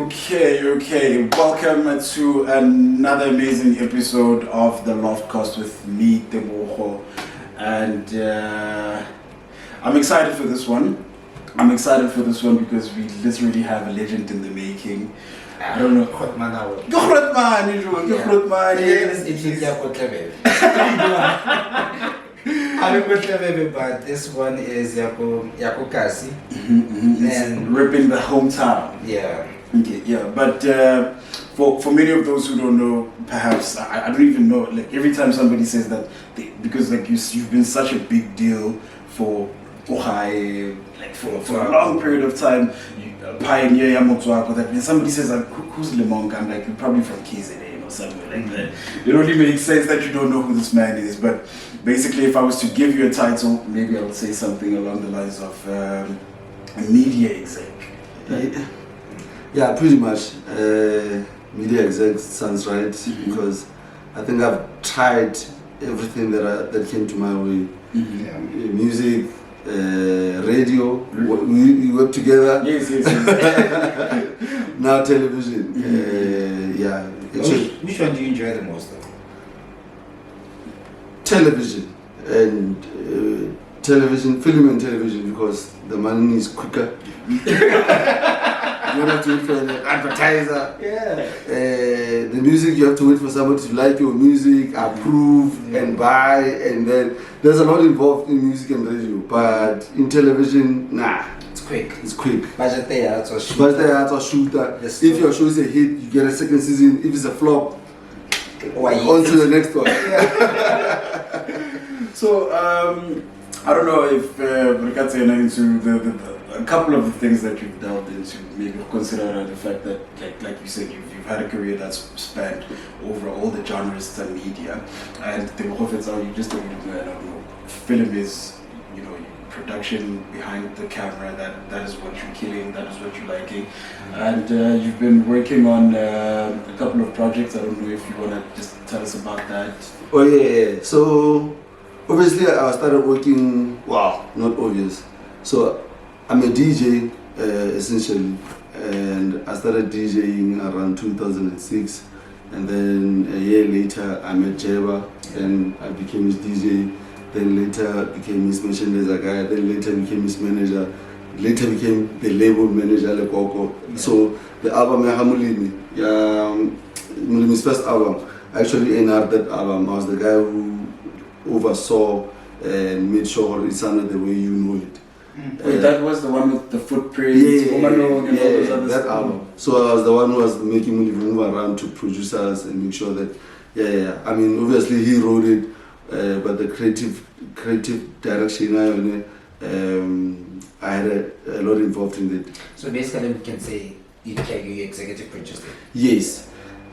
Okay. Welcome to another amazing episode of the Theloftcast with me, Tebogo. And I'm excited for this one. Because we literally have a legend in the making. I don't know. But this one is Yako Kasi. And ripping the hometown. Yeah. Okay, yeah. But for many of those who don't know, perhaps I don't even know. Like every time somebody says that, because like you've been such a big deal for Ohio, like for a long period of time, you pioneer Yamotswako. That when somebody says like, who's Lemonka? I'm like, you're probably from KZN or somewhere like that. It only makes sense that you don't know who this man is. But basically, if I was to give you a title, maybe I would say something along the lines of a media exec. Yeah, pretty much. Media exec sounds right, because I think I've tried everything that came to my way. Yeah. Music, radio, we work together. Yes. Now television. Yeah. Which one do you enjoy the most though? Television and film and television, because the money is quicker. You don't have to wait for an advertiser. Yeah. The music, you have to wait for somebody to like your music, approve and buy, and then there's a lot involved in music and radio. But in television, nah. It's quick. Budget there, it's a shooter. If your show is a hit, you get a second season. If it's a flop, on to the next one. So, I don't know if Rikatse into a couple of the things that you've delved into, maybe consider the fact that, like you said, you've had a career that's spanned over all the genres and media, and the you just don't know. Film is, production behind the camera. That is what you're killing. That is what you're liking, and you've been working on a couple of projects. I don't know if you want to just tell us about that. Oh yeah. So obviously I started working. Wow, not obvious. So I'm a DJ essentially, and I started DJing around 2006, and then a year later I met Jeba, and I became his DJ. Then later became his merchandiser guy. Then later became his manager. Later became the label manager, Lekoko. Yeah. So the album Mulimi's first album, I actually entered that album. I was the guy who oversaw and made sure it sounded the way you know it. Wait, that was the one with the footprint, that album. So I was the one who was making Mulimi move around to producers and make sure that, I mean, obviously he wrote it, but the creative direction, I had a lot involved in it. So basically, we can say you executive producer. Yes.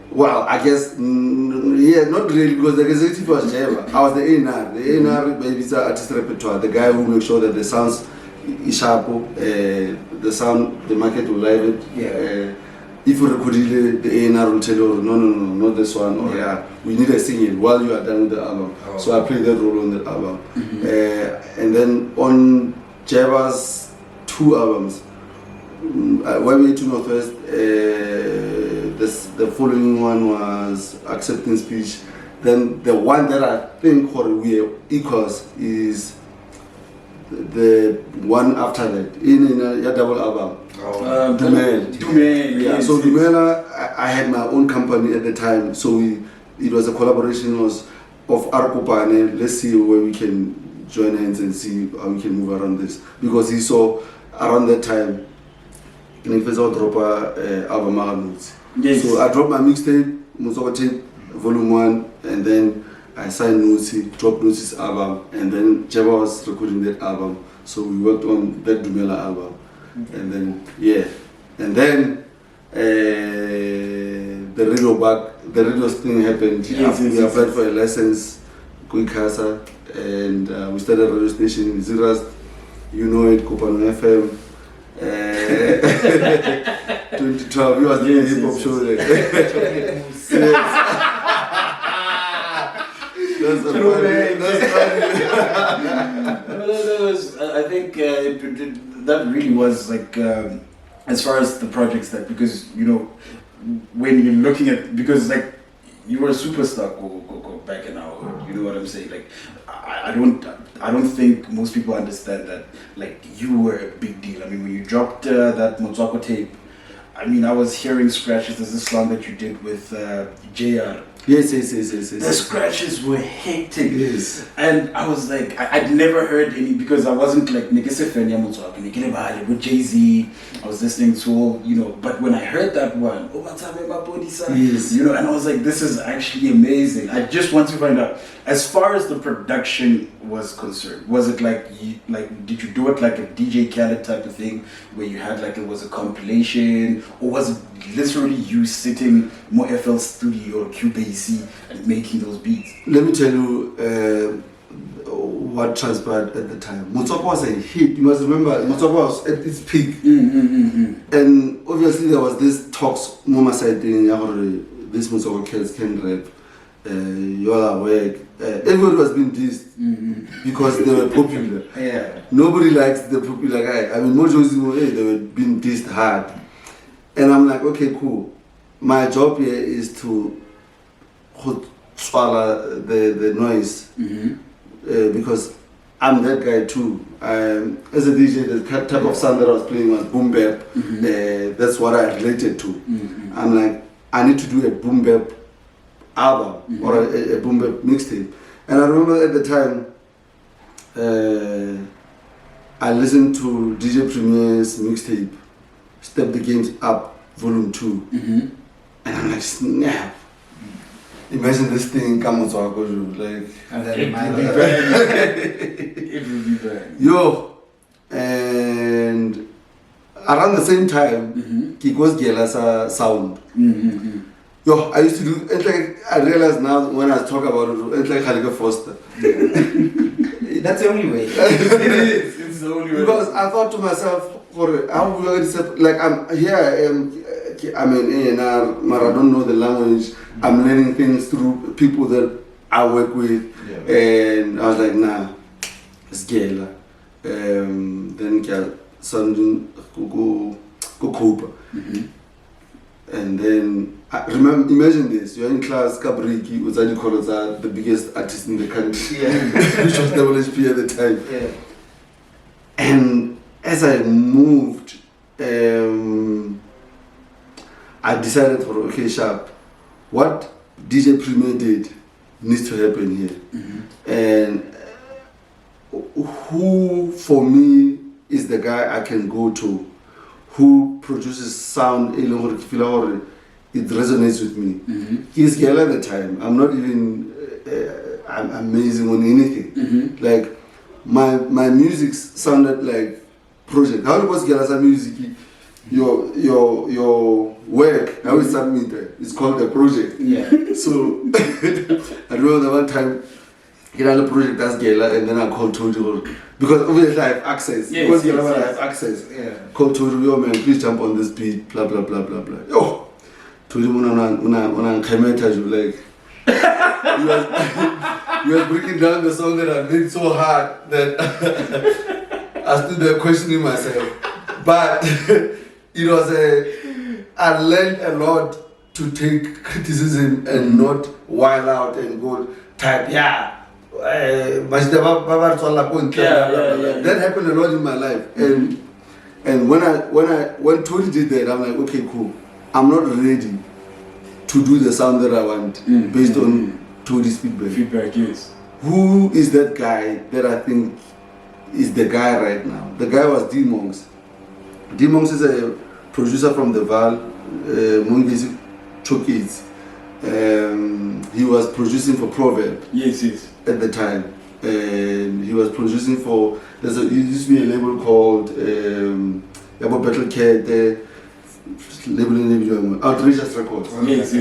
Well, I guess, not really, because the executive was Jeva. I was the A&R. The A&R, maybe it's artist repertoire, the guy who makes sure that the sounds is sharp, the sound, the market will like it. Yeah. If you record it, the A&R will tell you, no, not this one, or we need a singing while you are done with the album. Oh. So I played that role on the album. And then on Jeva's 2 albums, When We to Northwest, the following one was Acceptance Speech. Then the one that I think we are equals is the one after that, in a double album. Dumela. Yeah, so Dumela, I had my own company at the time, so it was a collaboration of Arkopane. Let's see where we can join hands and see how we can move around this, because he saw around that time drop album. Yes. So I dropped my mixtape, Musoka tape, volume 1, and then I signed Notsi, dropped Notsi's album, and then Jeba was recording that album. So we worked on that Dumela album. And then the radio thing happened. We applied for a license, Quick Casa, and we started a radio station in Ziras, Kopano FM. 2012, we was doing a hip hop show there. That's funny. I think that really was like as far as the projects that, because when you're looking at, because like you were a superstar go back in our hood, you know what I'm saying? Like I don't think most people understand that like you were a big deal. I mean, when you dropped that Motswako tape, I mean, I was hearing scratches. There's this song that you did with JR. Yes. The scratches were hectic. Yes. And I was like, I'd never heard any, because I wasn't like with Jay-Z. I was listening to all, but when I heard that one, yes. and I was like, this is actually amazing. I just want to find out, as far as the production was concerned, was it did you do it like a DJ Khaled type of thing, where you had like, it was a compilation, or was it literally you sitting more FL Studio or QBC and making those beats? Let me tell you what transpired at the time. Motswako was a hit. You must remember, Motswako was at its peak. And obviously there was this talks, Mama said, this Motswako kids can rap. You are aware. Everybody was being dissed because they were popular. Yeah. Nobody likes the popular guy. I mean, Mojo, they were being dissed hard. And I'm like, okay, cool. My job here is to swallow the noise, because I'm that guy too. As a DJ, the type of sound that I was playing was boom bap. That's what I related to. I'm like, I need to do a boom bap album or a boom bap mixtape. And I remember at the time, I listened to DJ Premier's mixtape, Step the Games Up, Volume 2. And I'm like, snap. Imagine this thing come on like. And then It will be bad. Yo, and around the same time, Kiko's Gelasa sound. Yo, I used to do, it's like, I realize now when I talk about it, it's like Halika Foster. that's the only way. It is. It's the only way. Because I thought to myself, how will I like, I'm here, I'm an A&R, but I don't know the language. I'm learning things through people that I work with. And I was like, nah, it's Gela. Then something go Cooper. And then imagine this, you're in class, Kabriki, Uzadi Koloza, the biggest artist in the country, which was WHP at the time. And as I moved, I decided for, okay, sharp, what DJ Premier did needs to happen here. And who for me is the guy I can go to, who produces sound, it resonates with me. He's girl at the time. I'm not even I'm amazing on anything. Like my music sounded like project. How was Gelasa music? Your work, how is submitted? It's called a project. So I remember the one time I had a project that's Gela, and then I called Tojo because obviously I have access. I have access. Called Tojo, yo man, please jump on this beat, blah blah blah blah blah. Yo, Tojo una kameta like you was breaking down the song that I made so hard that I stood there questioning myself. But it was I learned a lot to take criticism and not wild out and go type, that happened a lot in my life. And when Tony did that, I'm like, okay, cool. I'm not ready to do the sound that I want based on Tony's feedback. Yes. Who is that guy that I think is the guy right now? The guy was D-Monks. D-Monks is a producer from the Val, Mungisi Chokis. He was producing for Proverb. Yes. At the time. And he was producing for, there used to be a label called Yabo Battle Cat, labeling Outrageous Records. Yes.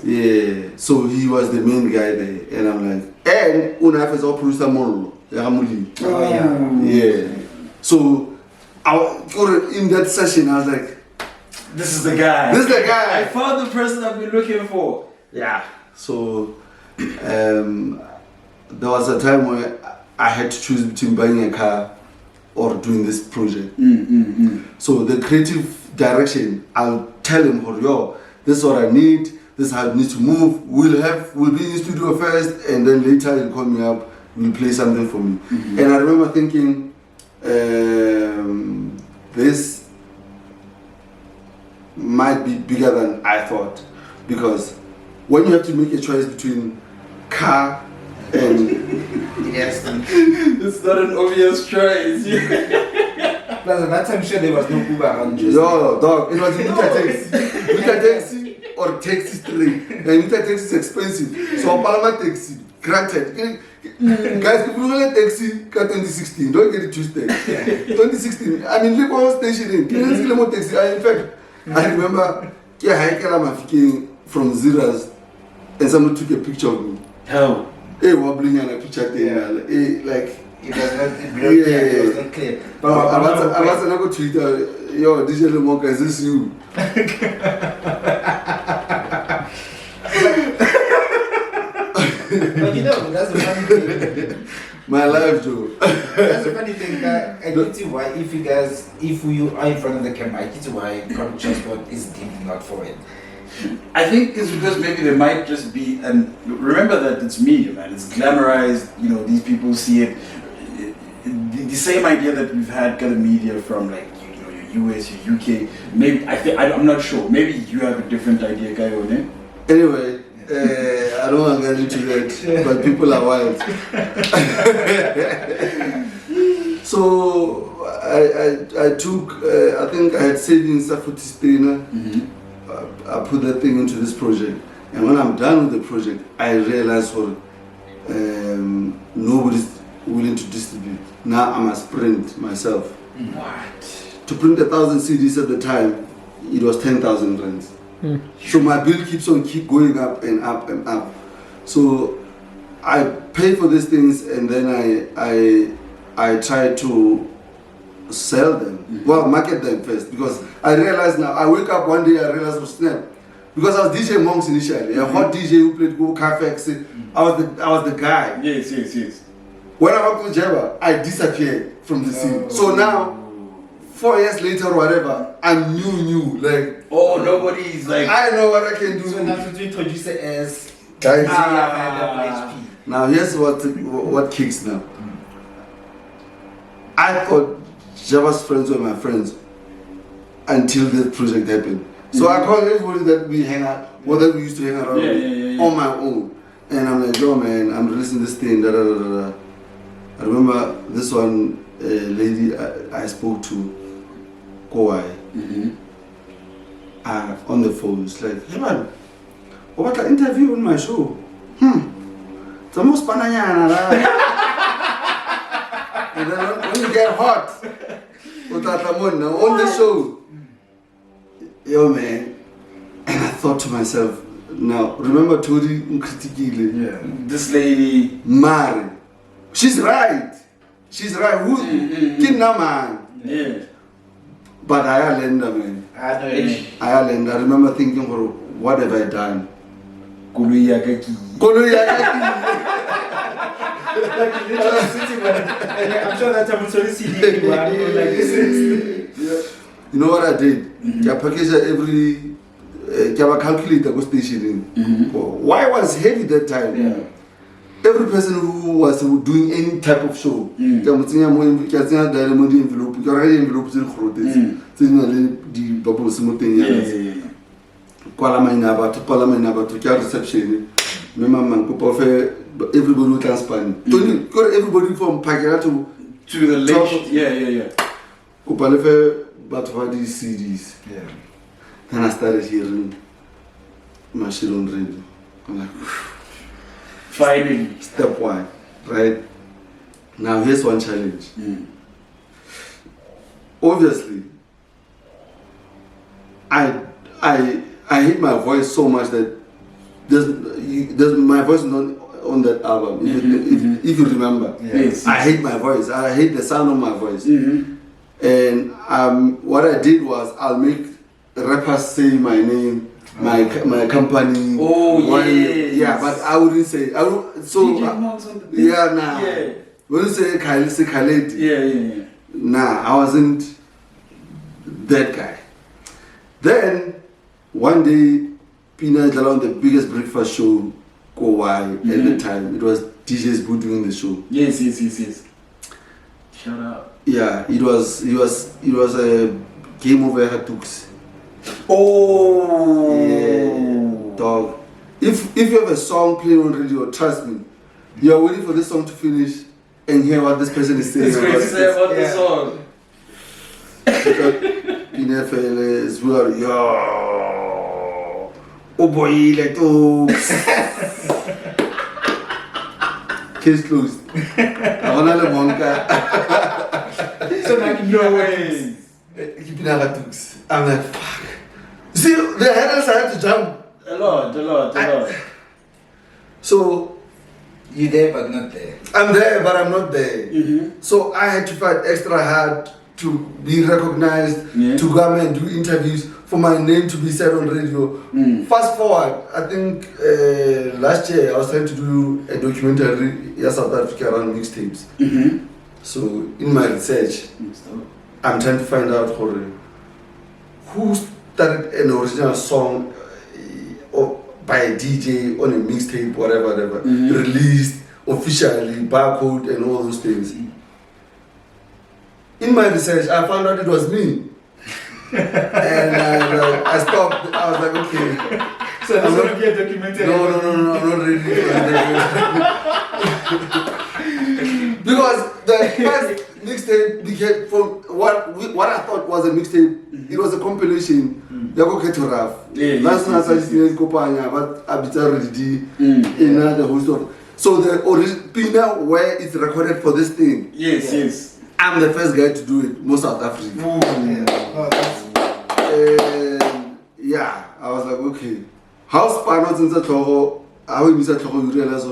Yeah. So he was the main guy there. And I'm like, and Unaf is all producer Molo. Yeah. So in that session, I was like, this is the guy. I I found the person I've been looking for. Yeah. So there was a time where I had to choose between buying a car or doing this project. So the creative direction, I'll tell him, yo, this is what I need, this is how it needs to move. We'll be in the studio first, and then later he'll call me up, will play something for me. And I remember thinking, this might be bigger than I thought, because when you have to make a choice between car and Yes. It's not an obvious choice. Plus, at that time, sure there was no Uber around. yo, dog, it was Meter taxi or taxi straight, and Meter taxi is expensive, so Palama taxi, granted. Guys, if you want a taxi, 2016, don't get it twisted. 2016, I mean, Lipo station in taxi. In fact, I remember from Ziras, and someone took a picture of me. How? Hey, wobbling and a picture there. Hey, like, It was not clear. I was going to Twitter, yo, DJ Lemonka, is this you? But you know, that's the funny thing. My life, Joe. That's the funny thing that I get you why if you are in front of the camera, I get you why public transport is deemed not for it. I think it's because maybe there might just be, and remember that it's media, man. It's glamorized. You know, these people see it. The same idea that we've had kind of media from like your US, your UK. Maybe I'm not sure. Maybe you have a different idea, Kayone. Anyway, I don't want to get into that, but people are wild. So I took, I think I had savings for Tistrina. I put that thing into this project, and when I'm done with the project, I realized nobody's willing to distribute. Now I must print myself. What? To print 1,000 CDs at the time, it was 10,000 rands. So my bill keeps going up and up and up. So I pay for these things, and then I try to sell them. Well, market them first, because I realize now, I wake up one day, I realize, oh snap, because I was DJ Monks initially, a hot DJ who played Go Cafex. I was the guy. Yes. When I walked to Java, I disappeared from the scene. So now, 4 years later or whatever, I'm new. Like, oh, nobody's like, I know what I can do. So now to introduce it as Guys, HP. now here's what kicks now. I thought Java's friends were my friends until this project happened. So I called everybody that we hang out, or that we used to hang around with, on my own. And I'm like, yo man, I'm releasing this thing, I remember this one lady I spoke to, Kowai, on the phone. It's like, hey man, what an interview on my show. It's almost pananyana. And then when you get hot, on the show, yo man, and I thought to myself, now remember Tori Nkritikile, this lady, Mari, she's right. Who kidna man? Yeah. But Ireland, man. Ireland. I remember thinking, what have I done? Kuluyakaki. I'm sure that I'm sorry CD. You know what I did? I packaged every calculator go station. Why was heavy that time? Every person who was doing any type of show, envelope, reception. Everybody who can span. Everybody from Pagera to the lake. But for these CDs. Then I started hearing my shit on radio. I'm like, finally. Step one, right? Now here's one challenge. Obviously, I hate my voice so much that my voice is not on that album. If you remember, Yes. I hate my voice. I hate the sound of my voice. And what I did was I'll make rappers say my name, my company. Oh yes. Yeah, but I wouldn't say. I would, so DJ Mouse on the beat. yeah, nah. Yeah. When you say Khaled, Yeah. nah, I wasn't that guy. Then one day, Pina Jala on the biggest breakfast show, go why at the time. It was DJ's Boo doing the show. Yes. Shout out. Yeah, it was a game over Hatux. Oh. Yeah, dog. If you have a song playing on radio, trust me, you are waiting for this song to finish and hear what this person is saying. It's great to say about the song. NFL as well, yo. Oh boy, let Case closed. I want Lemonka. So like no way. I'm like, fuck. See, the headers I had to jump. A lot. So You there but not there. I'm there, but I'm not there. Mm-hmm. So I had to fight extra hard to be recognized, to come and do interviews, for my name to be said on radio. Fast forward, I think last year I was trying to do a documentary in South Africa around mixtapes. Mm-hmm. So in my research, I'm trying to find out who started an original song by a DJ on a mixtape, whatever, released officially, barcode and all those things. In my research, I found out it was me. And I stopped. I was like, okay. So I'm not going to be a documentary. No, I'm not ready for that. Because the first mixtape became, from what I thought was a mixtape, it was a compilation. Yako Ketoraf. Last night I just didn't go but I already in the host of. So the original Pina where it's recorded for this thing. Yes. I'm the first guy to do it, most South African. Yeah, I was like, okay. House Pano since I told how you realize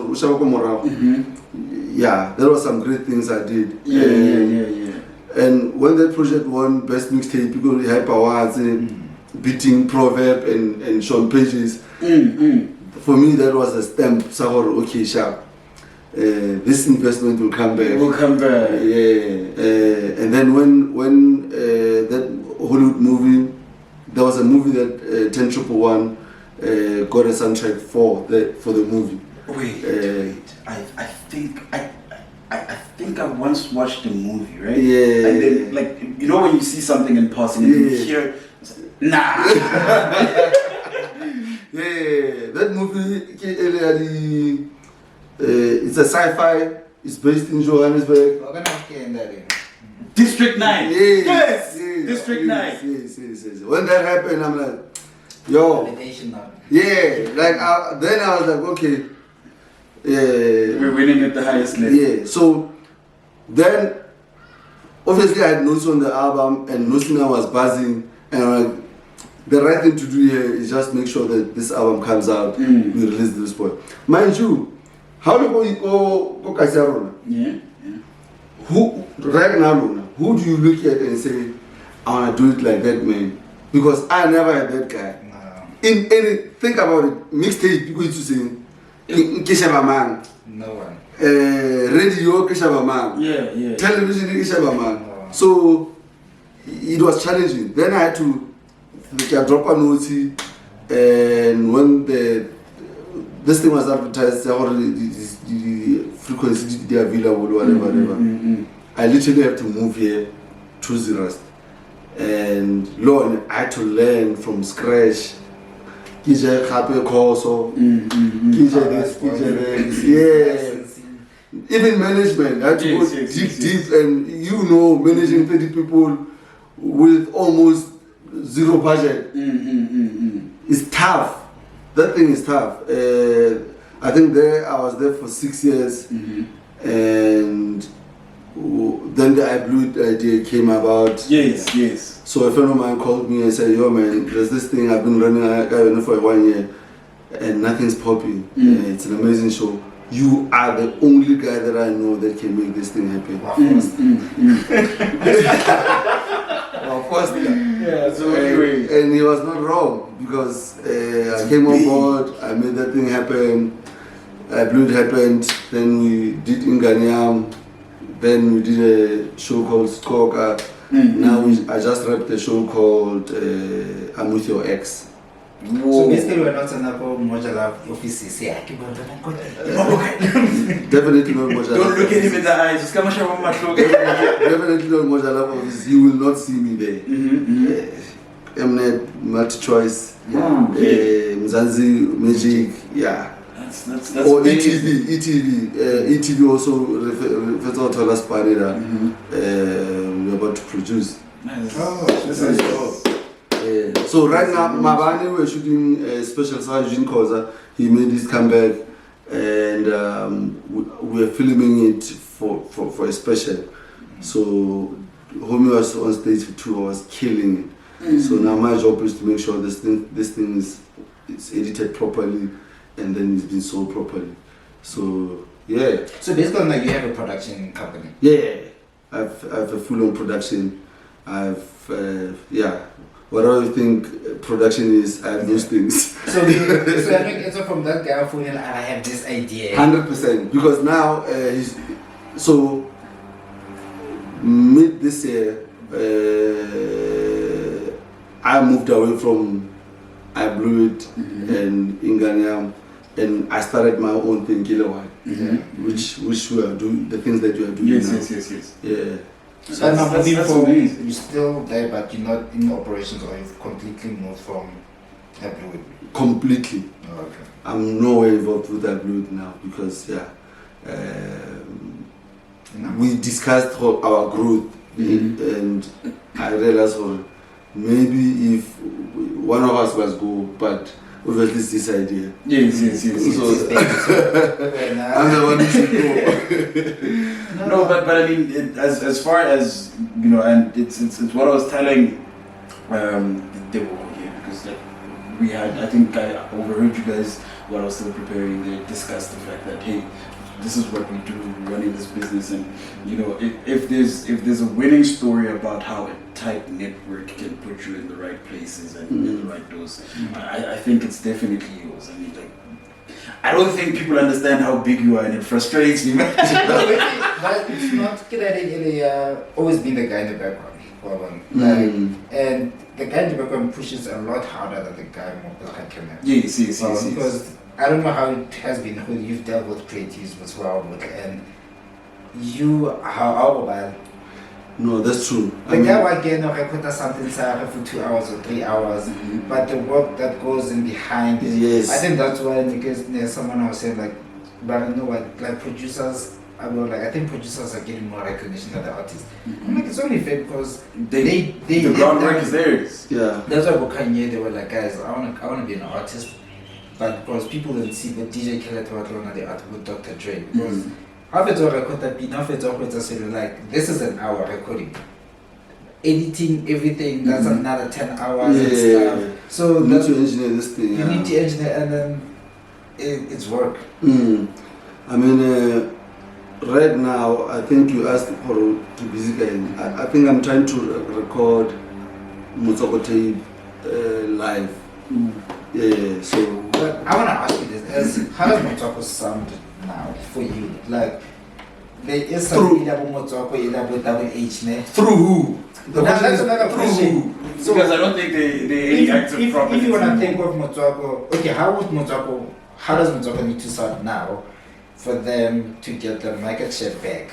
yeah, there were some great things I did. Yeah. And when that project won Best Mixtape, people hype awards, beating Proverb and Sean Pages. For me, that was a stamp. So, okay, sharp. This investment will come back. Yeah. And then when that Hollywood movie, there was a movie that 10-111 got a soundtrack for the movie. Wait. I think I once watched the movie, right? Yeah. And then, like, you know when you see something in passing and you hear, nah. Yeah, that movie, it's a sci-fi. It's based in Johannesburg. District 9. Yes. District 9. Yes. When that happened, I'm like, yo. Yeah, like then I was like, okay. We're winning at the highest level. Yeah, so then obviously I had notes on the album and Nosina was buzzing and I'm like, the right thing to do here is just make sure that this album comes out, we release this boy. Mind you, how do you go Kasarona? Yeah. Who right now, Luna, who do you look at and say, I wanna do it like that man? Because I never had that guy. In any think about it, mixtape people used to sing Kishaba man. No one. Radio Kishaba man. Yeah. Television Kishaba man. So it was challenging. Then I had to drop a note and when this thing was advertised, the frequency they available, whatever. I literally have to move here to Zirast. And Lord, I had to learn from scratch. Kije Kape Koso, Kije this, yeah. Even management, I had to go deep, and managing 30 people with almost zero budget. It's tough. That thing is tough. I think I was there for 6 years, and then the I Blew It idea came about. Yes. So a friend of mine called me and said, yo man, there's this thing I've been running for 1 year and nothing's popping. It's an amazing show. You are the only guy that I know that can make this thing happen. Of course. Yeah, so and he was not wrong because I came on board, I made that thing happen, I Blew It happened, then we did Inganiam, then we did a show called Skoka. Now I just wrapped a show called I'm With Your Ex. So basically we're not an Apple Mojala offices. Yeah, Definitely not Mojala. Don't look at him in the eyes. Just come and show my Definitely not Mojala office. You will not see me there. Mnet, multi-choice, Mzansi, Magic, yeah. That's or amazing. ETV also refers to Las Panera. We're about to produce. Nice. Oh, This is dope. So right now, Mabani, we're shooting a special Sergeant Koza. He made his comeback, and we're filming it for a special. So Homie was on stage for 2 hours, killing it. So now my job is to make sure this thing is edited properly, and then it's been sold properly. So yeah. So basically, like, you have a production company. Yeah, I've a full-on production. Whatever you think production is, I have those things. So I think it's from that guy phone and I have this idea. 100%. Because now so mid this year, I moved away from I Blew It and Inganyam, and I started my own thing, Kilowatt, which we are doing the things that you are doing now. Yes. Yeah. So now moving that's forward, amazing. you're still there, but you're not in operations, or you've completely moved from Blue. Completely. Oh, okay. I'm nowhere involved with I Blew It now because we discussed our growth, and I realized maybe if one of us must go, but obviously it's this idea. Yes. So, I'm the one who should go. No, but I mean, as far as you know, and it's what I was telling they were here because like I think I overheard you guys while I was still preparing. They discussed the fact that hey, this is what we do, running this business, and you know, if there's a winning story about how a tight network can put you in the right places and in the right doors, I think it's definitely yours. I mean, like, I don't think people understand how big you are, and it frustrates me. But it's not always been the guy in the background. And the guy in the background pushes a lot harder than the guy behind camera. Yes. Because I don't know how it has been when you've dealt with creatives as well, and how about No, that's true. the guy again or put something for 2 hours or 3 hours, but the work that goes in behind it. Yes. I think that's why, because there's someone was saying like, but you know what, like producers, I think producers are getting more recognition than the artists. I'm like, it's only fair because they the groundwork is theirs. Yeah. That's why Kanye, they were like, guys, I wanna be an artist, but because people don't see the DJ Khaled the art with Dr. Dre, because after like this is an hour recording. Editing everything, that's another 10 hours and stuff. So you need to engineer this thing. You need to engineer, and then it's work. I mean, right now, I think you asked for to busy guy. I think I'm trying to record Motsoko tape live. Yeah, so. But I want to ask you this: how does Motsoko sound now for you? Like, there is something about Motsoko, double H, ne? Through who? That's another question. So, because I don't think they any active property. If you want to think of Motsoko, okay, how does Motsoko need to sound now for them to get the market share back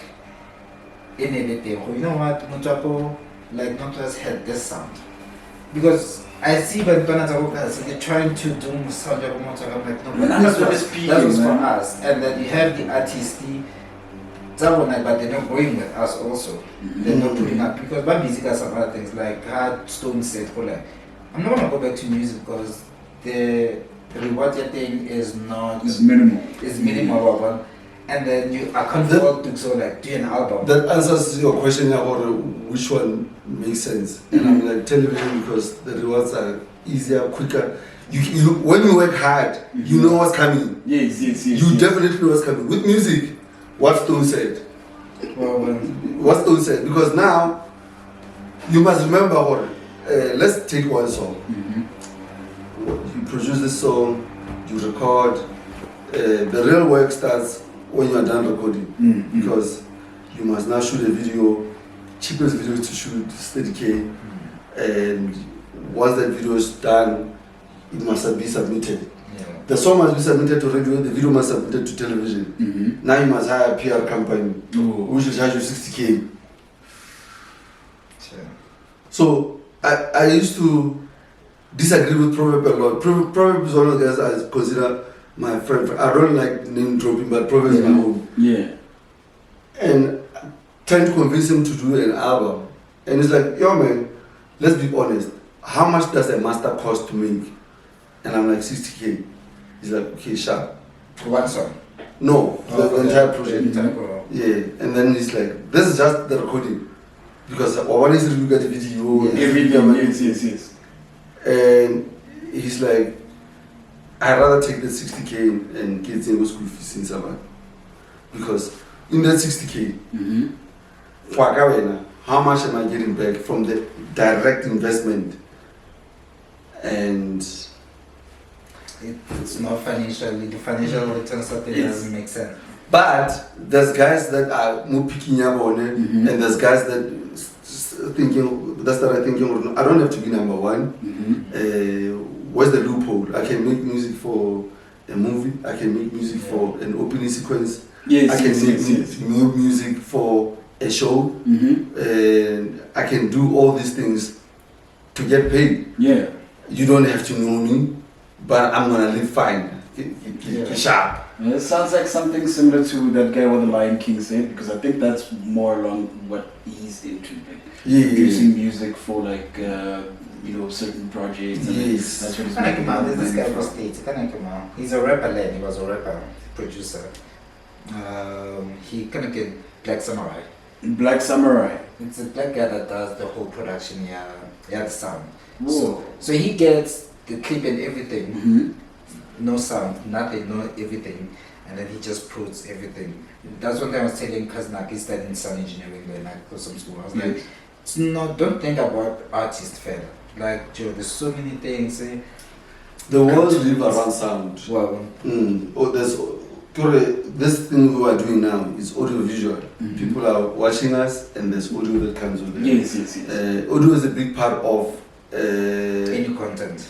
in everything? You know what, Motsoko, like, not just had this sound. Because I see when they're trying to do sound of Motsoko, I'm like, no, but that was for us. And then you have the artist, but they're not going with us also. They're not putting up, because my music has some other things like hard Stone said, like, I'm not gonna go back to music because the reward thing is not minimal. It's minimal, and then I can't afford to do an album. That answers your question about which one makes sense. And I'm like television because the rewards are easier, quicker. You when you work hard, you know what's coming. Yes. You definitely know what's coming. With music, what Stone said. What Stone said, because now you must remember let's take one song. You produce this song, you record. The real work starts when you are done recording, because you must now shoot a video. Cheapest video to shoot is 30K, and once that video is done, it must be submitted. Yeah. The song must be submitted to radio, the video must be submitted to television. Now you must hire a PR company, which will charge you 60K. Sure. So I used to disagree with Proverb a lot. Proverb is one of the guys I consider my friend. I don't like name dropping, but Proverb is my home. Yeah. And trying to convince him to do an album. And it's like, yo man, let's be honest. How much does a master cost to make? And I'm like, 60K. He's like, okay, sharp. One song. No, the entire project. The entire project. Yeah, and then he's like, this is just the recording. Because what is it, you got the video? Yeah. Everything, yes. And he's like, I'd rather take the 60K and get in school fees in Sabah. Because in that 60K, how much am I getting back from the direct investment? And it's not financially, the financial return something doesn't make sense. but there's guys that are more picking up on it, and there's guys that thinking that's the right thinking. I don't have to be number one. Where's the loophole? I can make music for a movie. I can make music for an opening sequence. I can make music for a show. And I can do all these things to get paid. Yeah. You don't have to know me, but I'm gonna live fine. Sharp. It sounds like something similar to that guy with the Lion King said, because I think that's more along what he's into, like producing music for like certain projects. Yes. That's what he's There's this guy from States. He's a rapper, lad. He was a rapper, producer. He kind of get Black Samurai. Black Samurai. It's a black guy that does the whole production. The sound. Whoa. So he gets the clip and everything. No sound, nothing, no everything, and then he just puts everything. That's one time I was telling Kaznak, he studied sound engineering when I go some school. I was like, don't think about artist fella. Like, Joe, there's so many things. The world live around sound. Well, this thing we are doing now is audio visual. People are watching us, and there's audio that comes with it. Yes. Audio is a big part of any content.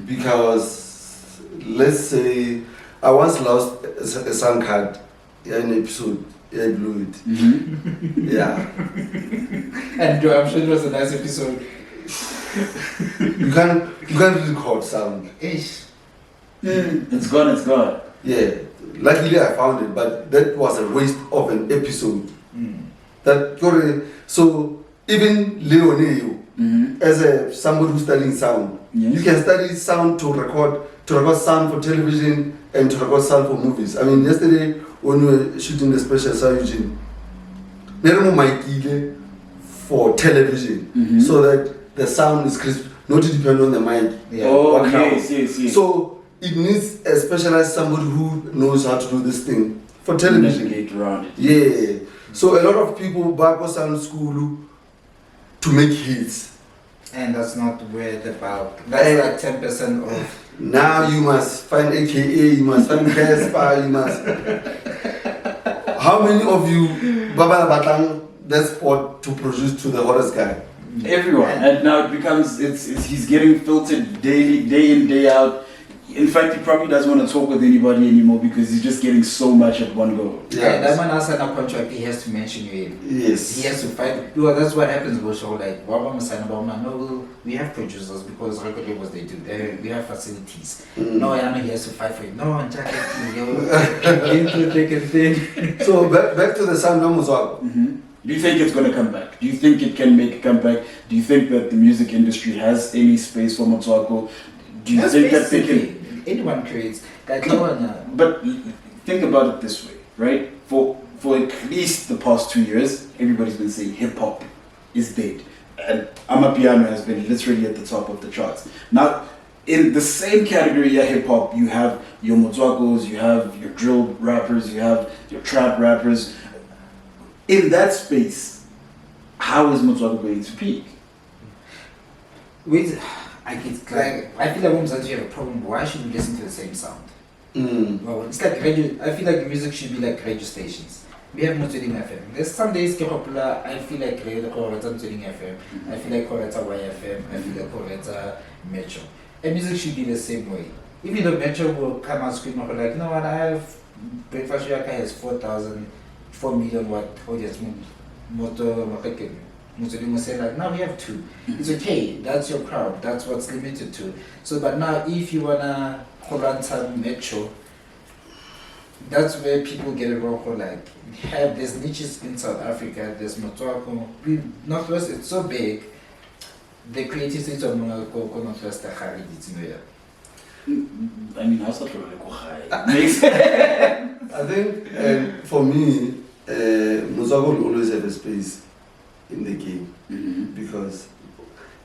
Because let's say I once lost a sound card in an episode. I blew it. Yeah. And I'm sure it was a nice episode. You can't record sound. Ish. It's gone. Yeah. Luckily I found it, but that was a waste of an episode. So even Leoneo, as somebody who's studying sound, you can study sound to record sound for television and to record sound for movies. I mean, yesterday when we were shooting the special Sound Eugene, Neremo mic for television, so that the sound is crisp, not to depend on the mic. Yeah. Oh, yes. So it needs a specialized somebody who knows how to do this thing for television. Navigate around it. Yeah. So a lot of people back was sound school to make hits. And that's not where the bulk. That's like 10% of. Now you must find AKA, you must find Casper, you must. How many of you Baba Batang that spot to produce to the hottest guy? Everyone. And now it becomes he's getting filtered daily, day in, day out. In fact, he probably doesn't want to talk with anybody anymore because he's just getting so much at one go. Yeah, that man has signed a contract, he has to mention you. Yes. He has to fight. Well, that's what happens with show. Like, no, we have producers because record labels they do. We have facilities. No, I know he has to fight for it. No, jacket, thing. So back to the sound numbers up. Do you think it's going to come back? Do you think it can make a comeback? Do you think that the music industry has any space for Motswako? Do you think that they can? Anyone creates. But think about it this way, right? For at least the past 2 years, everybody's been saying hip hop is dead, and Amapiano has been literally at the top of the charts. Now, in the same category of hip hop, you have your Motswakos, you have your drill rappers, you have your trap rappers. In that space, how is Motswako going to peak? I feel like when you have a problem, why should we listen to the same sound? Well, it's like radio. I feel like music should be like radio stations. we have Motsweding FM. There's some days I feel like it's Motsweding FM. I feel like it's YFM. I feel like it's Metro. And music should be the same way. Even though Metro will come out screaming like, you know what, I have Breakfast Yaka has 4 million watt audience. Motsweding will say like, now we have 2. It's okay. That's your crowd. That's what's limited to. So, but now if you wanna run some Metro, that's where people get it wrong. Like, there's niches in South Africa. There's Motswako. Northwest, it's so big. The creative states of Northwest are hard. I mean, also high. I think for me, Motswako will always have a space in the game because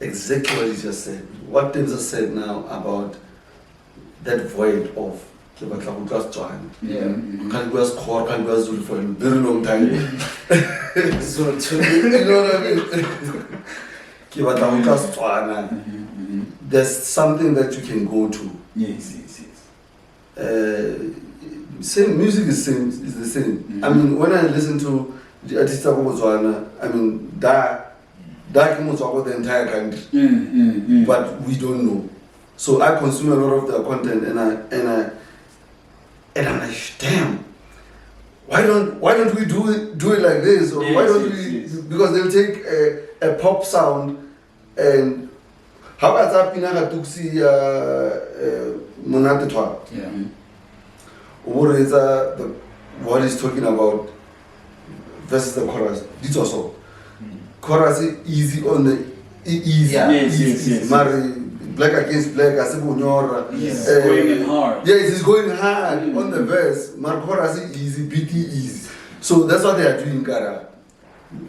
exactly what you just said. What Tim just said now about that void of Yeah. Can't go as core, can't go as Zulu for a very long time. So too. You know what I mean? There's something that you can go to. Yes. Same music is the same. I mean, when I listen to the artist of Botswana, I mean that Motswako the entire country, but we don't know. So I consume a lot of their content, and I'm like, damn. Why don't we do it like this? Or why don't we? Because they'll take a pop sound and how about that? Pinaka tuksi monate twa. Yeah. What he's talking about versus the chorus. This also chorus is easy on the easy. Yeah. Yes. Mari black against black. Asibunyora. Yes. Going in hard. Yes, it's going hard on the verse. Mar chorus is easy, BT easy. So that's what they are doing, Kara.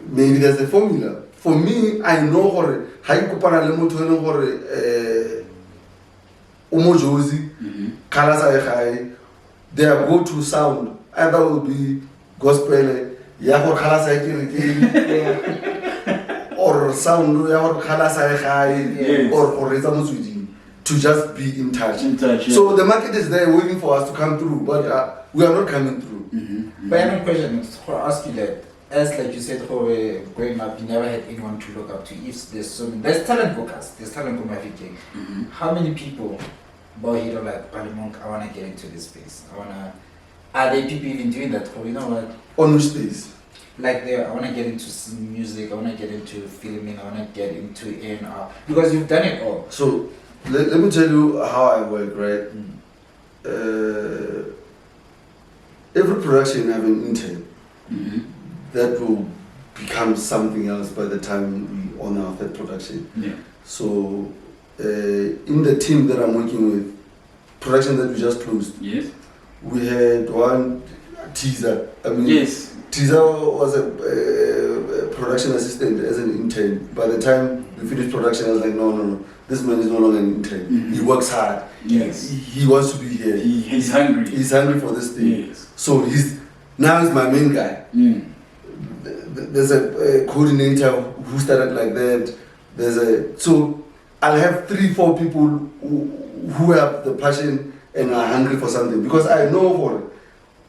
Maybe there's a formula. For me, I know hore. Hai kupana le motho ene hore umojozi, kala sa hai. Their go-to sound either will be gospel, ya hore kala sa or sound ya hore kala sa hai, or reza motsweding, to just be in touch. Yeah. So the market is there waiting for us to come through, but we are not coming through. But I have a question to ask you that, as like you said, growing up, you never had anyone to look up to. If there's talent focus, there's talent everything. How many people, Bohiro like Lemonka, I wanna get into this space. Are there people even doing that? Or you know what? On which space? Like I wanna get into music, I wanna get into filming, I wanna get into A&R, because you've done it all. So let me tell you how I work, right? Every production have an intern that will become something else by the time we honor that production. Yeah. So in the team that I'm working with, production that we just closed, Yes. we had one teaser. I mean, Yes. teaser was a production assistant as an intern. By the time we finished production, I was like, no, this man is no longer an intern. He works hard. Yes. He wants to be here. He's hungry. He's hungry for this thing. Yes. So he's my main guy. There's a coordinator who started like that. So I'll have 3-4 people who have the passion and are hungry for something, because I know for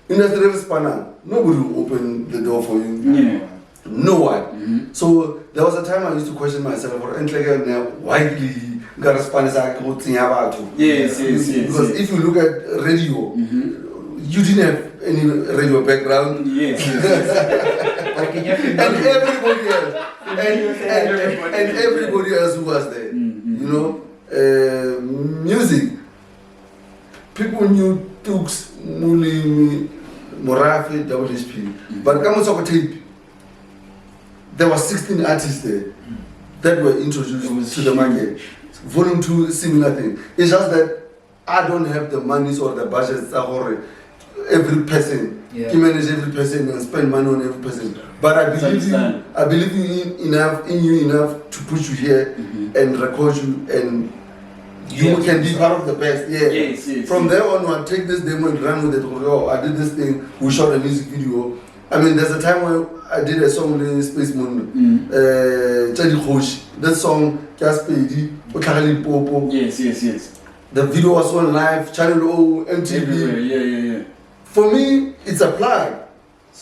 industrial spanner, nobody will open the door for you. Yeah. No one. So there was a time I used to question myself, why Yes. because if you look at radio, you didn't have any radio background. Yes. And everybody else, and everybody else who was there, you know, music. People knew Tux, Muli, Morafi, WHP, but come on tape. There were 16 artists there that were introduced to the market. Volume 2, similar thing. It's just that I don't have the monies or the budgets for every person. Yeah. To manage every person and spend money on every person. But I believe in you enough to put you here and record you, and you can be part of the best. Yeah. Yes. From there on, I'll take this demo and run with it. Oh, I did this thing. We shot a music video. I mean, there's a time when I did a song with Space Moon, that song, Kaspedi, Popo. Yes. The video was on live, Channel O, MTV. Everywhere. Yeah. For me, it's a plug.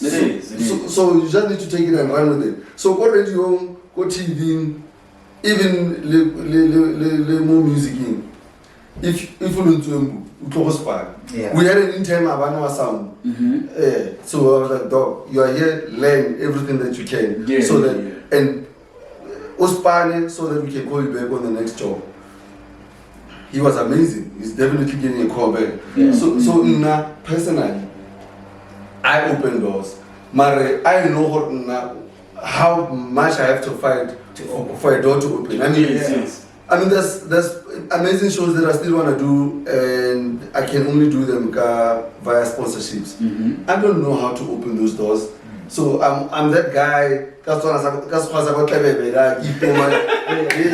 It is. So you just need to take it and run with it. So go radio, go TV, even le more music in. If you don't do Yeah. we had an intern Abana sound. So I was like, dog, you are here, learn everything that you can. Yeah, so that yeah. and Uspane, so that we can call you back on the next job. He was amazing. He's definitely getting a call back. Yeah. So personally, I open doors. Mare, I know how much I have to fight for a door to open. I mean, Yes. I mean, there's amazing shows that I still want to do, and I can only do them via sponsorships. I don't know how to open those doors. So I'm that guy. That's why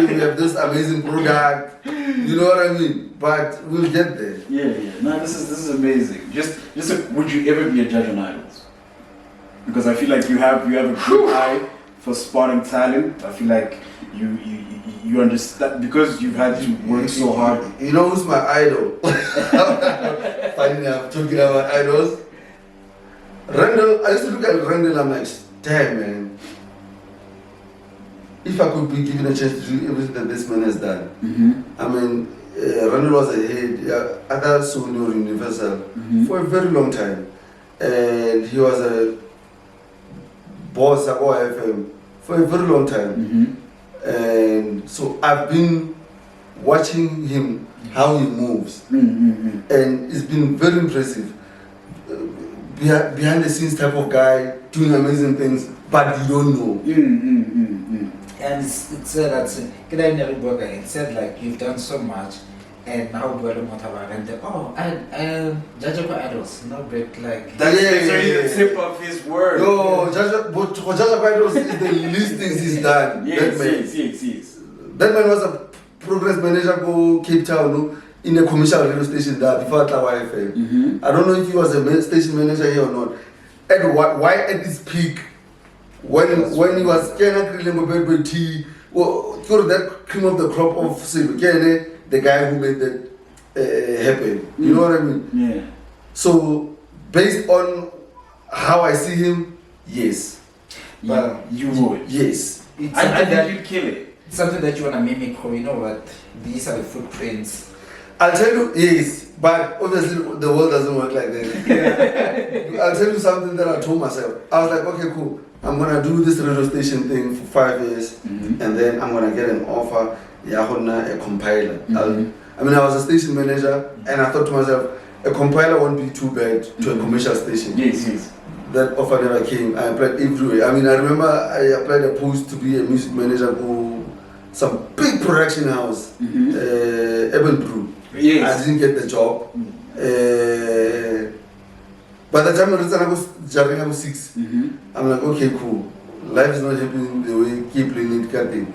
we have this amazing product. You know what I mean? But we'll get there. Yeah. No, this is amazing. Would you ever be a judge on Idols? Because I feel like you have a good eye for spotting talent. I feel like you understand because you've had to work so hard. You know who's my idol? Funny enough, talking about idols. Randall, I used to look at Randall, I'm like, damn man. If I could be given a chance to do everything that this man has done. I mean, Randall was a head, other Sony or Universal for a very long time. And he was a boss at OFM for a very long time. And so I've been watching him, how he moves. And it's been very impressive. Behind the scenes type of guy, doing amazing things, but you don't know. And it said that it said like you've done so much, and now we're and I judge of idols, no break like. That's the tip of his word. Yo, Judge of Idols is the least things he's done. Yes. That man was a progress manager for Cape Town, no? In a commercial radio station there before Tlawa FM. I don't know if he was a station manager here or not. And why at his peak, when he was Kena Tea, well, that cream of the crop of Kene, the guy who made that happen. You know what I mean? Yeah. So based on how I see him, yes. But you would. Yes. I think you'd kill it. It's something that you wanna mimic, or you know what? These are the footprints. I'll tell you, yes, but obviously the world doesn't work like that. I'll tell you something that I told myself. I was like, okay, cool. I'm gonna do this radio station thing for 5 years, and then I'm gonna get an offer. A compiler. I mean, I was a station manager, and I thought to myself, a compiler won't be too bad to a commercial station. Yes. That offer never came. I applied everywhere. I mean, I remember I applied a post to be a music manager for some big production house, Urban Brew. Yes. I didn't get the job. By the time I was jumping up 6, I'm like, okay, cool. Life is not happening the way keep playing it cutting.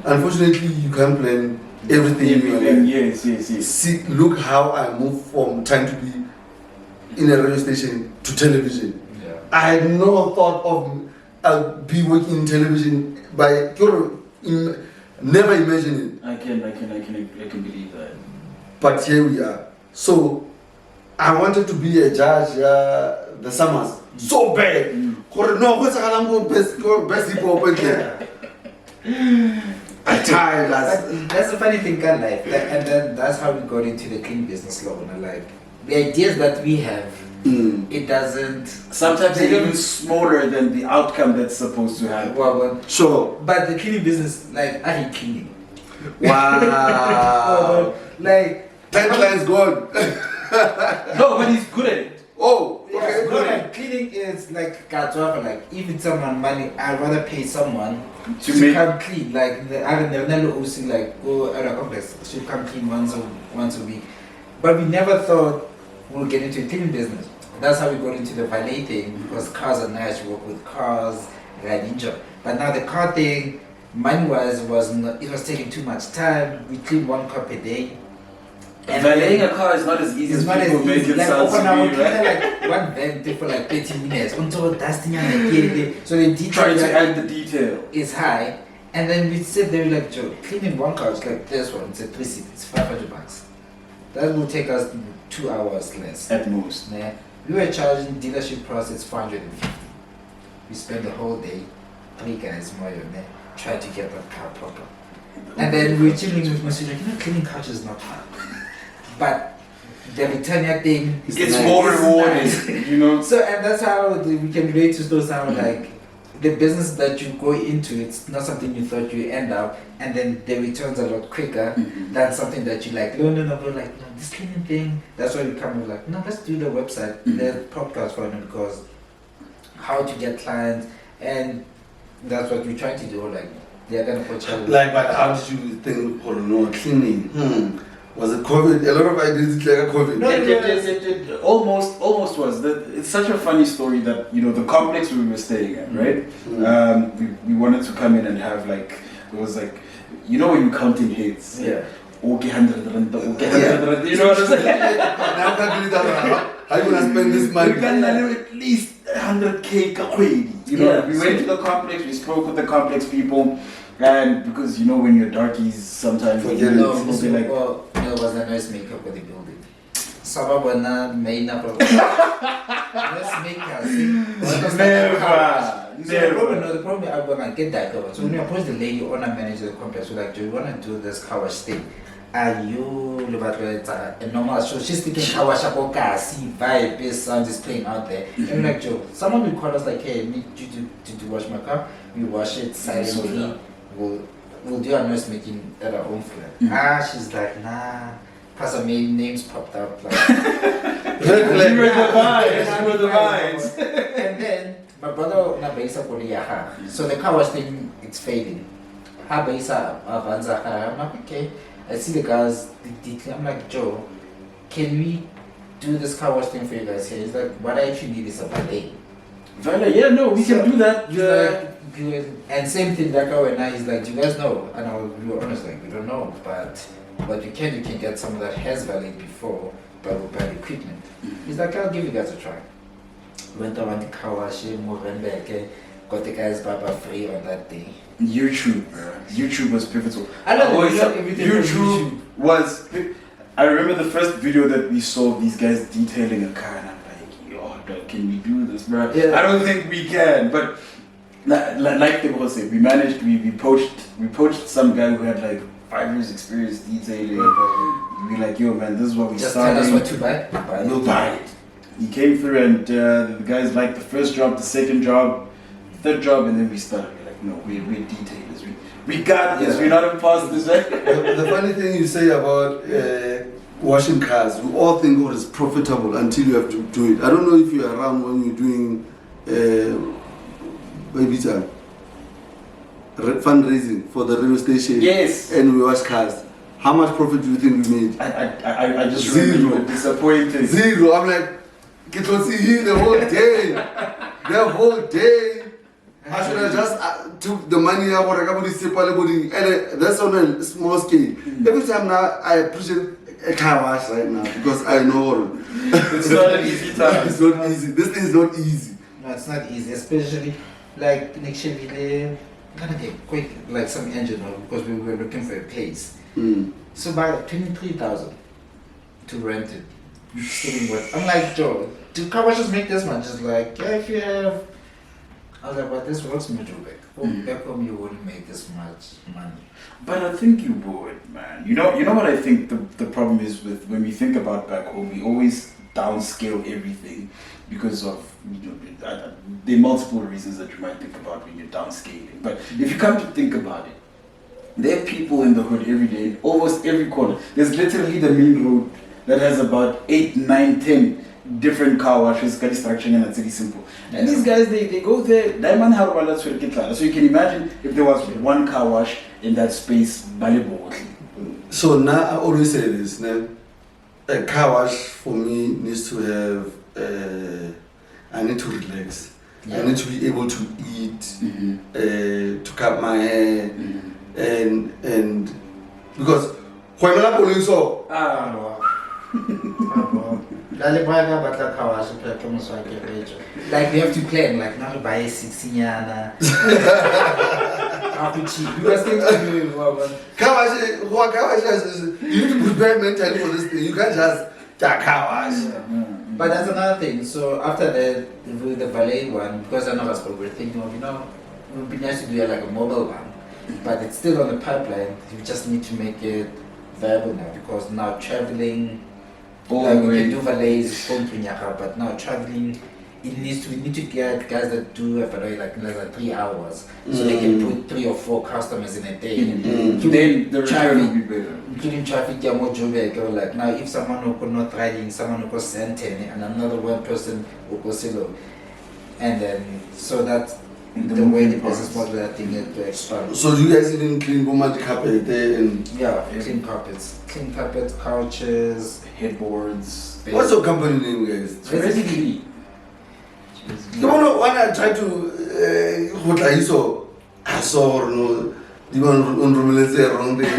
Unfortunately, you can't plan everything in your life. Yes. See, look how I moved from trying to be in a radio station to television. Yeah. I had no thought of I'll be working in television by never imagine it. I can believe that. But here we are. So I wanted to be a judge the summers so bad. No, what's best people open there. I tried. That's the funny thing, in life, and then that's how we got into the clean business law. Like the ideas that we have, it doesn't. Sometimes they're even smaller than the outcome that's supposed to happen. Well, Sure. but the cleaning business, like I hate cleaning. Wow. Like 10 clients gone. No, but he's good at it. Oh, yeah, okay. no, like cleaning is like like if it's someone money, I'd rather pay someone to come clean. Like I never also like go out of complex should come clean once a week. But we never thought we'll get into a cleaning business. That's how we got into the valet thing, because cars are nice, you work with cars, ninja. But now the car thing, money wise it was taking too much time. We clean 1 car per day. And valeting a car is not as easy as people make it sound to be, right? Like one vent for like 30 minutes until dusting and so the detail trying to add the detail is high. And then we sit there like, Joe, cleaning 1 car is like this one, it's a 360, it's $500. That will take us 2 hours less. at most. Yeah. We were charging dealership prices 450. We spent the whole day, 3 guys more than there, trying to get that car proper. And then we were chilling with my sister, cleaning couch is not hard. But the return thing it's more rewarding, So, and that's how we can relate to those how like the business that you go into, it's not something you thought you end up, and then the returns a lot quicker than something that you like. No, this cleaning thing. That's why we come with like, no, let's do the website, the podcast for them, because how to get clients, and that's what we're trying to do. Like they're gonna put you like, but how did you think? Or no, cleaning. Was it COVID? A lot of ideas it's like a COVID. No, it almost was. It's such a funny story that the complex we were staying at, right? We wanted to come in and have like it was like when you're counting hits. Yeah. Okay, 100 rand, you know what I'm saying? How you gonna spend this money? We can at least 100k kakwedi. We went to the complex, we spoke with the complex people, and because when you're darkies, sometimes Forget it. No, they'll be like, there was a noise maker for the building. Sababana main up of noise makers. Never. The problem I'm gonna get that covered. So when you approach the lady owner manager of the complex, we're like, do you wanna do this car wash thing? Are you a normal show? She's thinking car wash see vibe, bass sound is playing out there. And we're like, Joe, someone will call us like, hey, I need you to wash my car. We wash it silently. We'll do our noise making at our own flat. She's like, nah. Plus our main names popped up like you were the vibes. And then my brother na baisa poliyaha. So the car wash thing it's fading. Ha baisa avanza. I'm like, okay. I see the guys I'm like, Joe, can we do this car wash thing for you guys here? He's like, what I actually need is a valet. Valet, yeah, no, we can do that. He's like, good. And same thing that guy and I, he's like, do you guys know? And we were honest, like, we don't know, but you can get someone that has valet before, but with bad equipment. He's like, I'll give you guys a try. Went around the car wash, moved back, got the guys Baba free on that day. YouTube was pivotal. I know everything YouTube was. I remember the first video that we saw these guys detailing a car, and I'm like, yo, can we do this, bro? Yeah. I don't think we can, but like they all say, we managed. We poached some guy who had like 5 years experience detailing. We like, yo, man, this is what we just started. Tell us what to buy. We'll buy it. He came through, and the guys liked the first job, the second job, the third job, and then we started. We're like, no, we're detailers. We got this. We're not imposters. The funny thing you say about washing cars, we all think it's profitable until you have to do it. I don't know if you're around when you're doing fundraising for the radio station. Yes. And we wash cars. How much profit do you think we made? I just Zero. remember disappointed. Zero. I'm like, get to see him the whole day. The whole day. I should have just took the money out and that's on a small scale. Every time now I appreciate a car wash right now because I know it's not an easy time. It's not easy. This thing is not easy. No, it's not easy, especially like next year we gonna get quick like some engine because we were looking for a place. So by 23,000 to rent it. Still worth. I'm like, Joe, do car washes make this much? Just like, yeah, if you have. I was like, but this works much back. Back home you wouldn't make this much money. But I think you would, man. You know what I think the problem is with when we think about back home, we always downscale everything because of there are multiple reasons that you might think about when you're downscaling. But if you come to think about it, there are people in the hood every day, almost every corner. There's literally the main road that has about 8, 9, 10 different car washes, car destruction, and it's really simple. And these guys, they go there. So you can imagine if there was one car wash in that space, so now I always say this, now, a car wash for me needs to have, I need to relax. Yeah. I need to be able to eat, to cut my hair, and because when I'm police, like we have to plan, like now to buy a 16-yana. How to cheap. You guys think you need to prepare mentally for this thing. You can't just car wash. But that's another thing. So after the valet one, because I know us, but we're thinking of, it would be nice to do like a mobile one, but it's still on the pipeline. We just need to make it viable now, because now traveling, like we can do valets, but now traveling, we need to get guys that do a valet like 3 hours, so they can put 3 or 4 customers in a day. Then the return will be better. Including traffic, like now if someone who could not riding, someone who goes Senten, and another one person who goes Silo, and then so that's the way the business model that thing to expand. So you guys even clean Bomati carpet there and clean carpets, couches, headboards. what's your company name, guys? Basically. You know when I try to I saw or no you on wrong thing.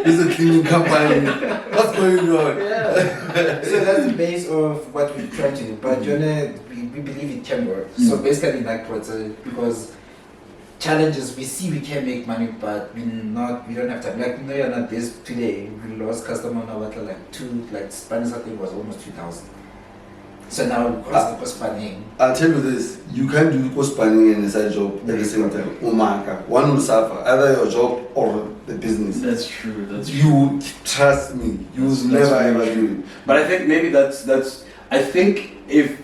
It's a cleaning company. What's going on? So that's the base of what we try to do. But we believe it can work. So basically like because challenges we see we can make money, but we don't have time. Like you're not this today. We lost customer now like Spanish I think was almost 2,000. So now because spanning. I'll tell you this, you can't do cost spanning and a side job at the same time. One will suffer, either your job or the business. That's true. You trust me, you will never ever do it. But I think maybe that's I think if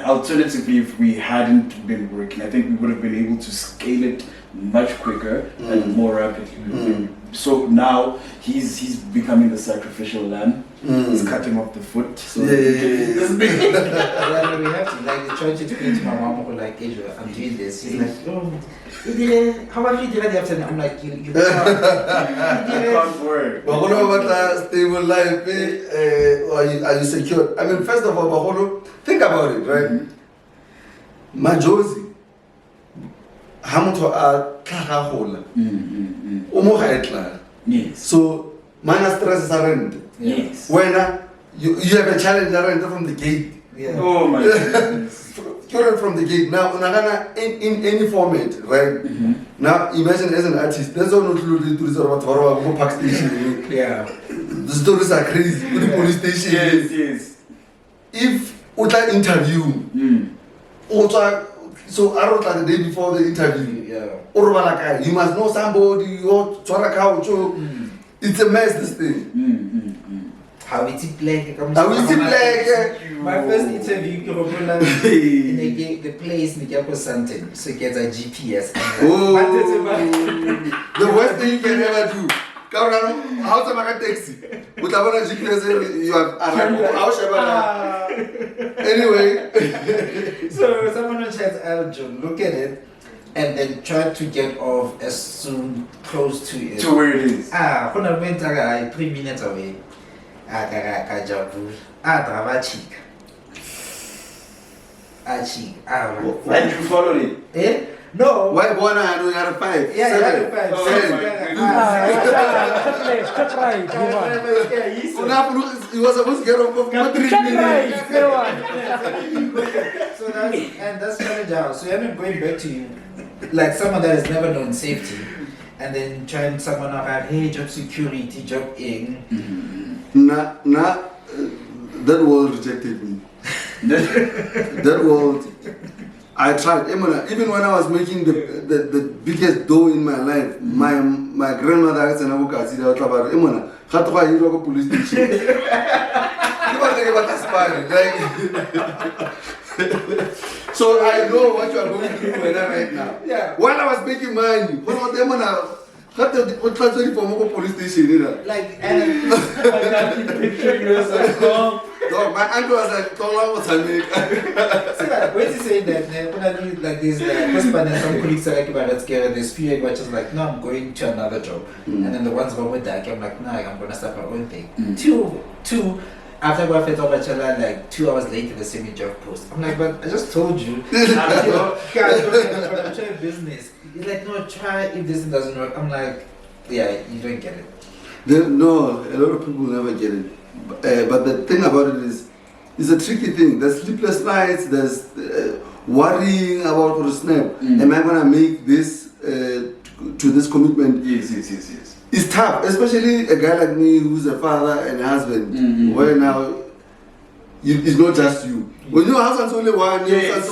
alternatively if we hadn't been working, I think we would have been able to scale it much quicker and more rapidly. So now he's becoming the sacrificial lamb. He's cutting off the foot. So Yeah. We have to like they try to explain to my mom who like Asia, I'm doing this. She's like, oh, how about you did the afternoon? I'm like, you can't work. But what about stable life? Are you secure? I mean, first of all, Baholo, think about it, right? Majosi, Hamuto are Kahahola. Yes. So, minus stress is around. Yes. When you have a challenge around from the gate. Yeah. Oh my goodness. From the gate. Now, in any format, right? Now, imagine as an artist, there's no clue to the park station. Yeah. The stories are crazy. Go to the police station. Yes. If Uta interview, so I wrote like the day before the interview. Yeah. You must know somebody. It's a mess, this thing. How is it like? My first interview, in the place in something, so it gets a GPS. The worst thing you can ever do. How to make a taxi? With a GPS, you have anyway. So someone will chat Aljo, look at it, and then try to get off as soon close to it. To where it is. When I went 3 minutes away. Travachica. And you followed it? Eh? No. Why one I know you had a 5? Yeah, 7. you had a 5. Oh, He was supposed to get off of 3 minutes. So that's challenge out. So you're not going back to you like someone that has never known safety, and then trying someone out at hey job security, job in. That world rejected me. That world. I tried. Even when I was making the biggest dough in my life, my grandmother asked and I woke up and said, police station. So I know what you are going through right now. Yeah. While I was making money, police station. Like I can picture yourself. No, my uncle was like, "How long was I make?" See that when you say that, when I do like this, husband and some colleagues are like about that scare, there's few which is like, no, I'm going to another job, and then the ones about with that, I'm like, no, I'm gonna start my own thing. Two. After I felt all like 2 hours later, the same job post. I'm like, but I just told you, I'm trying business. You're like, no, try if this doesn't work. I'm like, yeah, you don't get it. No, a lot of people never get it. But the thing about it is, it's a tricky thing. There's sleepless nights. There's worrying about what to snap. Am I gonna make this to this commitment? Yes. It's tough, especially a guy like me who's a father and a husband. Where now it's not just you. When you have only one, Yes.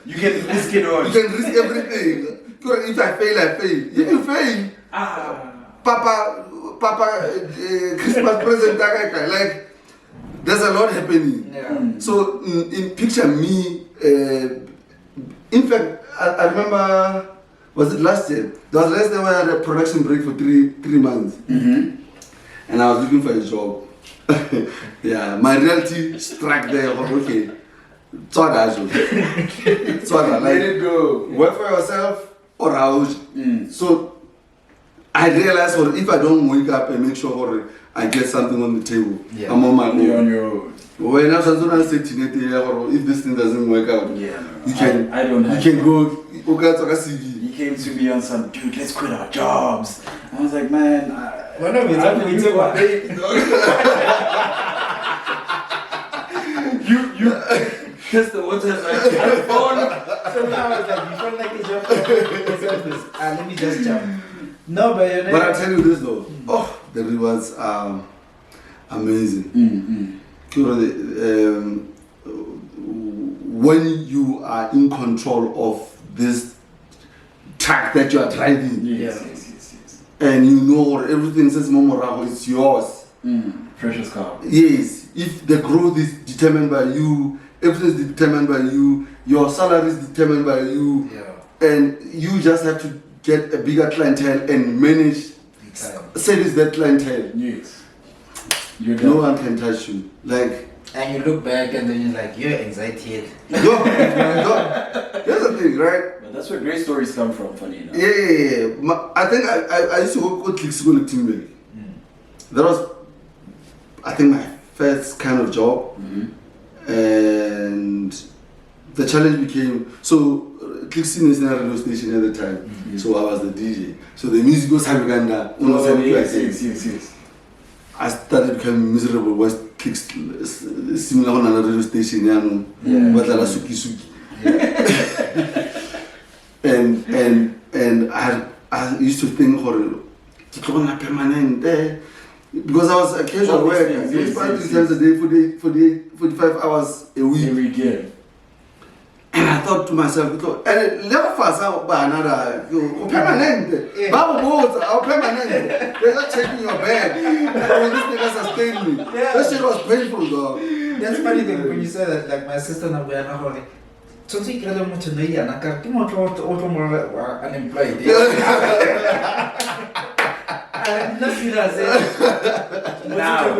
You can risk it all. you can risk everything. If I fail, I fail. If you fail, Papa, Christmas present, like there's a lot happening. Yeah. So in picture me, in fact, I remember, was it last year? There was last year when I had a production break for three months, and I was looking for a job. Yeah, my reality struck there. Okay, like Let it go. work for yourself or house. So I realized, well, if I don't wake up and make sure I get something on the table, Yeah. I'm on my own. You're on your own. When I was saying if this thing doesn't work out, Yeah, you can I don't have you can go CV. He came to me on some, dude, let's quit our jobs. I was like, man, Well, no, it's I've been it's doing about- you test the waters like phone. So now it's like, you felt like a job for yourself. Let me just jump. No, but you know. But I tell you this though, the rewards are amazing. When you are in control of this track that you are driving, Yes. and you know everything says Momorago, it's yours. Precious car. Yes, if the growth is determined by you, everything is determined by you, your salary is determined by you, and you just have to get a bigger clientele and manage, service that clientele. Yes. You're No done. one can touch you. Like, And you look back and then you're like, you're anxiety. here's the thing, right? But that's where great stories come from, funny enough. Yeah. I think I used to work with Click Team. That was, I think, my first kind of job. And the challenge became, so Clicksin is in a radio station at the time, so I was the DJ. So the music was Uganda. Yes. I started becoming miserable when Clicks similar on a radio station, but I suki. And I used to think permanent because I was a casual worker. I was 3 times a day, 45 hours a week. Every year. And I thought to myself, and never fast out by another permanent. Babu permanent. They're not checking your bag. When this nigga sustained me. That shit was painful, dog. That's funny thing when you say that, like my sister and we are now like, so take a little to know you and I can't come out unemployed. Nothing as now,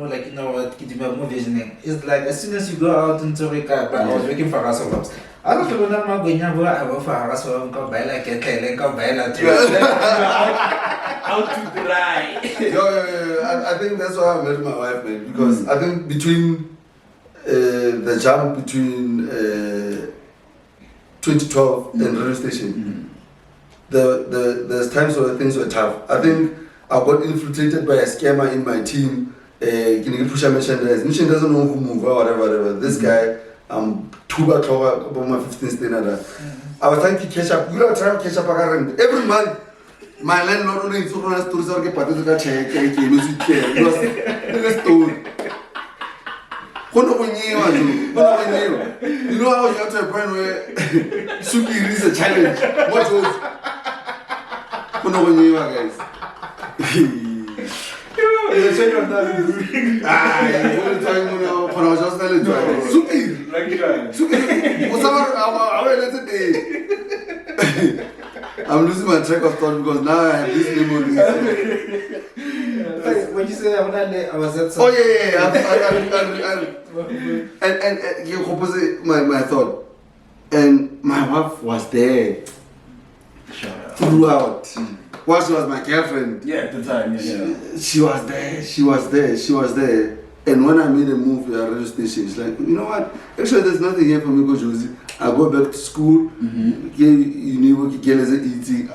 like, you know what, it's like as soon as you go out into Rika, but I was working for Rasovs. I don't know what I'm going to go for Rasov, go buy like a tail and go buy like how to dry. I think that's why I met my wife, man. Because I think between the jump between 2012 and radio station, there's times where things were tough. I think I got infiltrated by a scammer in my team. Mission doesn't know who move or whatever. This guy, Tuba about my 15th day. I was trying to catch up. We were trying to catch up every month. My landlord only told us to get a check. It was a story. You know how you have to a point where Suki is a challenge. What was? Guys. I'm losing my track of thought because now I have this memory. When you say I was at Oh yeah. And you opposite my thought. And my wife was there throughout. Well, she was my girlfriend. Yeah, at the time, She was there. And when I made a move to a radio station, she's like, you know what? Actually, there's nothing here for me, go Josie. I'll go back to school.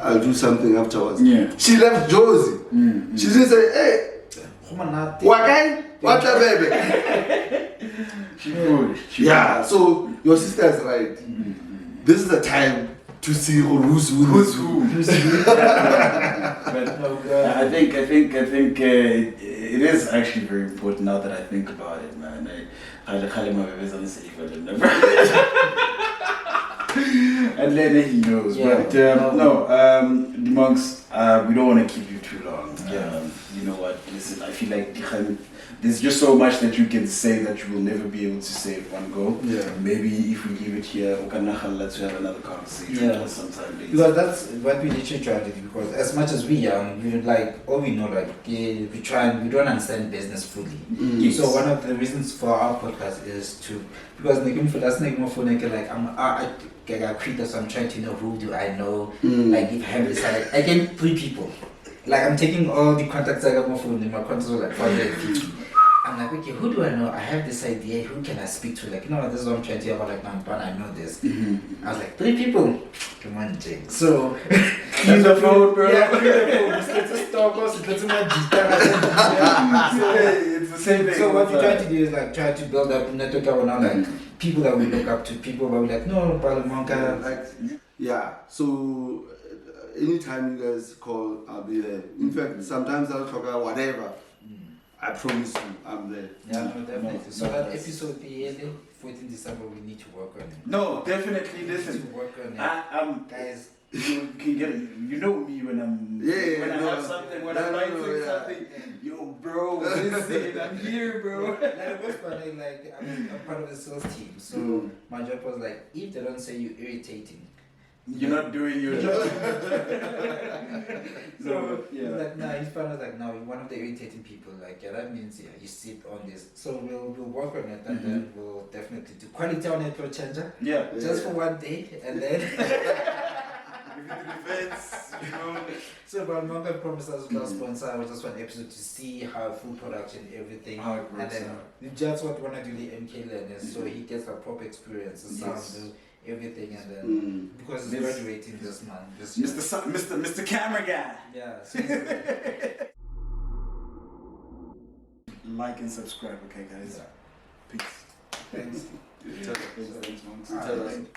I'll do something afterwards. Yeah. She left Josie. She didn't say, hey, what baby? She would. Yeah, so your sister is right. This is the time to see who's who. But I think it is actually very important now that I think about it, man. And then he knows. Yeah. But the monks, we don't want to keep you too long. Yeah. You know what? Listen, I feel like there's just so much that you can say that you will never be able to say in one go. Yeah. Maybe if we leave it here, let's have another conversation sometime later. Because that's what we literally try to do. Because as much as we young, we like all we know, like we don't understand business fully. Yes. So one of the reasons for our podcast is to because I'm trying to know who do I know. Like if I have decided I get 3 people. Like I'm taking all the contacts I got on my phone, and my contacts are like 450. I'm like, okay, who do I know? I have this idea. Who can I speak to? Like, you know, this is what I'm trying to hear about. Like, I know this. I was like, 3 people. Come on, Jake. So, Use the phone, bro. Yeah, use the phone. Let's just talk. Let's my guitar. It's the same thing. So what we try to do is like try to build up a network around like people that we look up to, people that we like, no, Lemonka, like. Yeah. So anytime you guys call, I'll be there. In fact, sometimes I'll talk about whatever. I promise you, I'm there. Yeah, no, definitely. So that episode, the 14th December, we need to work on it. No, definitely. We need Listen, to work on it. guys, you can get it. You know me when I'm when I have something, when I'm writing something. Yo, bro, listen, I'm here, bro. Like the best part is like I'm part of the sales team, so my job was like if they don't say you irritating. You're not doing your job. So like his partner was like, no, you're one of the irritating people. Like that means you sit on this. So we'll work on it and then we'll definitely do quality on it for changer. Yeah. Just for one day and then So but I'm not gonna promise us to sponsor just one episode to see how food production, everything. How it works and then just what we wanna do the MK learners so he gets a proper experience, the sound, everything, and then because he's graduating this month. Mr. Camera Guy. Yeah. So like and subscribe, okay, guys. Yeah. Peace. Thanks. Thanks, monks. Alright.